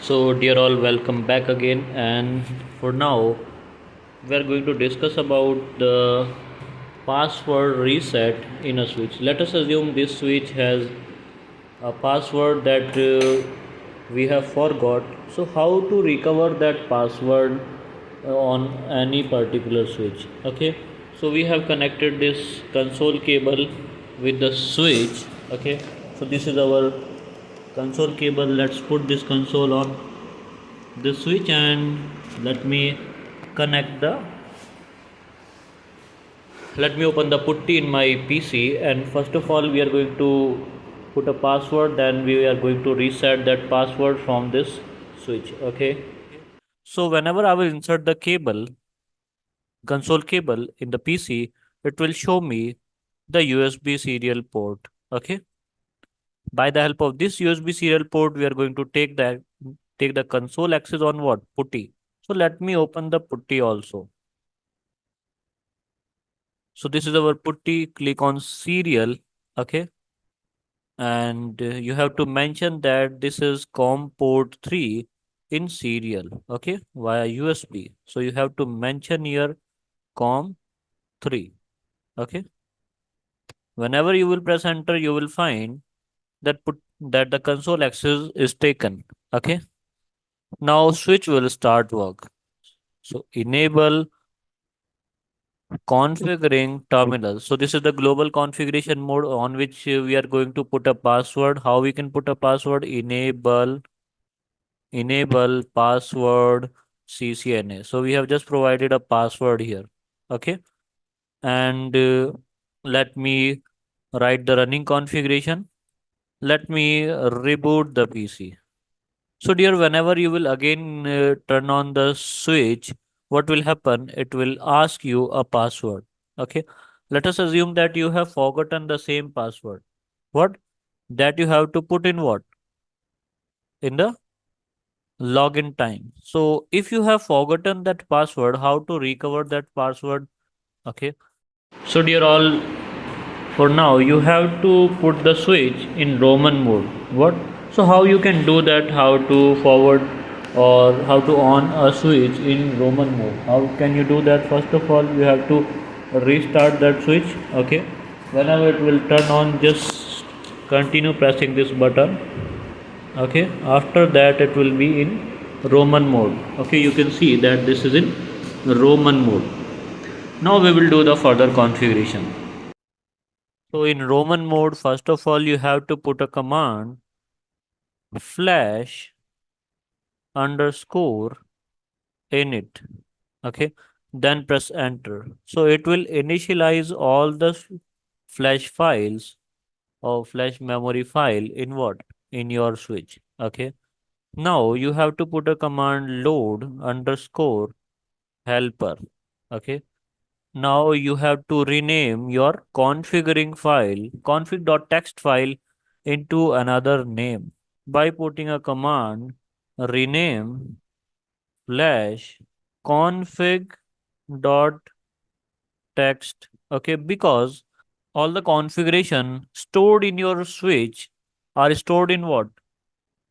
So, dear all, welcome back again. And for now, we are going to discuss about the password reset in a switch. Let us assume this switch has a password that we have forgot. So, how to recover that password on any particular switch? Okay, so we have connected this console cable with the switch. Okay, so this is our console cable. Let's put this console on the switch and connect the let me open the putty in my PC. And first of all, we are going to put a password, then we are going to reset that password from this switch. Okay, so whenever I will insert the console cable in the PC, it will show me the USB serial port. Okay, by the help of this USB serial port, we are going to take the console access on what putty. So let me open the putty also. So this is our putty. Click on serial. Okay, and you have to mention that this is COM port 3 in serial. Okay, via USB. So you have to mention here COM 3. Okay, whenever you will press enter, you will find that the console access is taken. Okay, now switch will start work. So enable configuring terminal. So this is the global configuration mode on which we are going to put a password. How we can put a password? Enable password CCNA. So we have just provided a password here. Okay, and let me write the running configuration. Let me reboot the PC. So, dear, whenever you will again turn on the switch, what will happen? It will ask you a password. Okay. Let us assume that you have forgotten the same password. What? That you have to put in what? In the login time. So, if you have forgotten that password, how to recover that password? Okay. So, dear all, for now, you have to put the switch in Roman mode. What? So how you can do that? How to forward or how to on a switch in Roman mode? How can you do that? First of all, you have to restart that switch. Okay. Whenever it will turn on, just continue pressing this button. Okay. After that, it will be in Roman mode. Okay. You can see that this is in Roman mode. Now we will do the further configuration. So in Roman mode, first of all, you have to put a command flash underscore init. Okay. Then press enter. So it will initialize all the flash files or flash memory file in what? In your switch. Okay. Now you have to put a command load underscore helper. Okay. Now you have to rename your configuring file, config.txt file into another name by putting a command rename flash config.txt. Okay, because all the configuration stored in your switch are stored in what?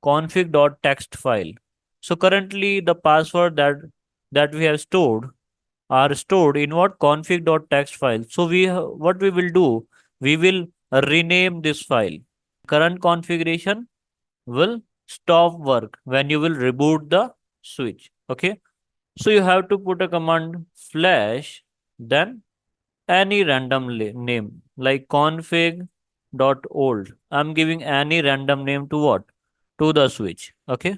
Config.txt file. So currently the password that we have stored are stored in what config.txt file. So what we will do, we will rename this file. Current configuration will stop work when you will reboot the switch. Okay, so you have to put a command flash, then any random name like config.old. I'm giving any random name to what? To the switch. Okay,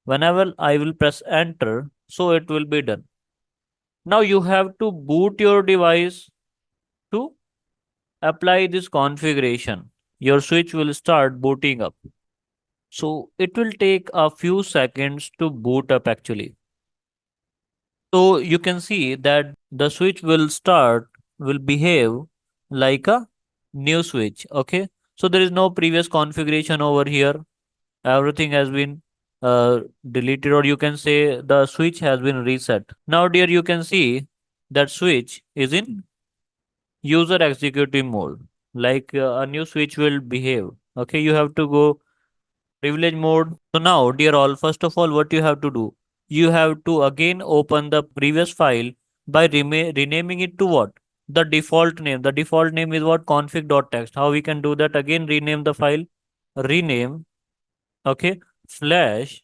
whenever I will press enter, so it will be done. Now you have to boot your device to apply this configuration. Your switch will start booting up. So it will take a few seconds to boot up actually. So you can see that the switch will behave like a new switch. Okay. So there is no previous configuration over here. Everything has been deleted, or you can say the switch has been reset. Now, dear, you can see that switch is in user executive mode, like a new switch will behave. Okay, you have to go privilege mode. So now, dear all, first of all, what you have to do? You have to again open the previous file by renaming it to what? The default name. The default name is what? Config.txt. How we can do that? Again, rename the file. Rename. Okay. Flash.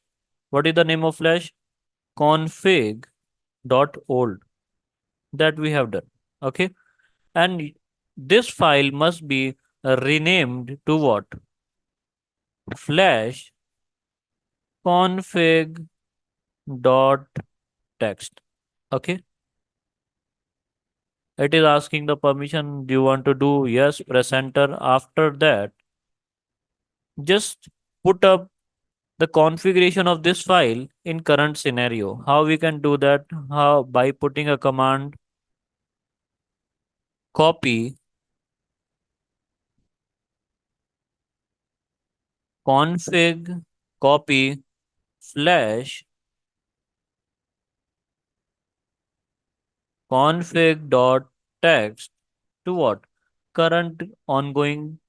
What is the name of flash? Config.old. That we have done. Okay. And this file must be renamed to what? Flash config dot text. Okay. It is asking the permission. Do you want to do? Yes, press enter. After that, just put up the configuration of this file in current scenario. How we can do that? How? By putting a command copy config copy flash config dot text to what? Current ongoing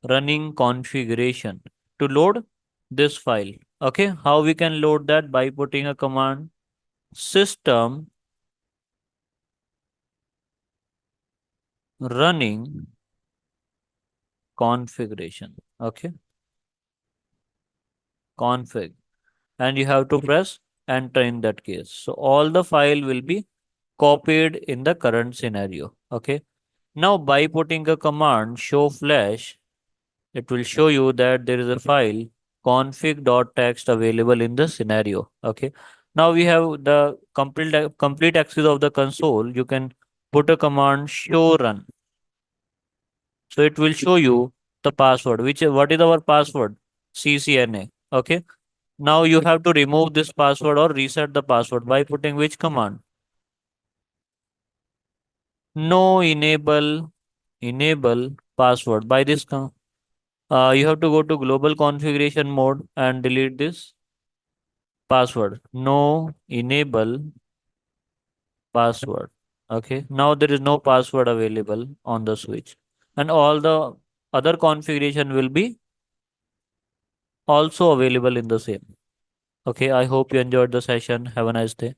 running configuration to load this file. Okay, how we can load that? By putting a command system running configuration. Okay, config, and you have to press enter in that case. So all the file will be copied in the current scenario. Okay, now by putting a command show flash, it will show you that there is a file config.txt available in the scenario. Okay. Now we have the complete access of the console. You can put a command show run. So it will show you the password. Which what is our password? CCNA. Okay. Now you have to remove this password or reset the password by putting which command? No enable password. By this you have to go to global configuration mode and delete this password. No enable password. Okay. Now there is no password available on the switch. And all the other configuration will be also available in the same. Okay. I hope you enjoyed the session. Have a nice day.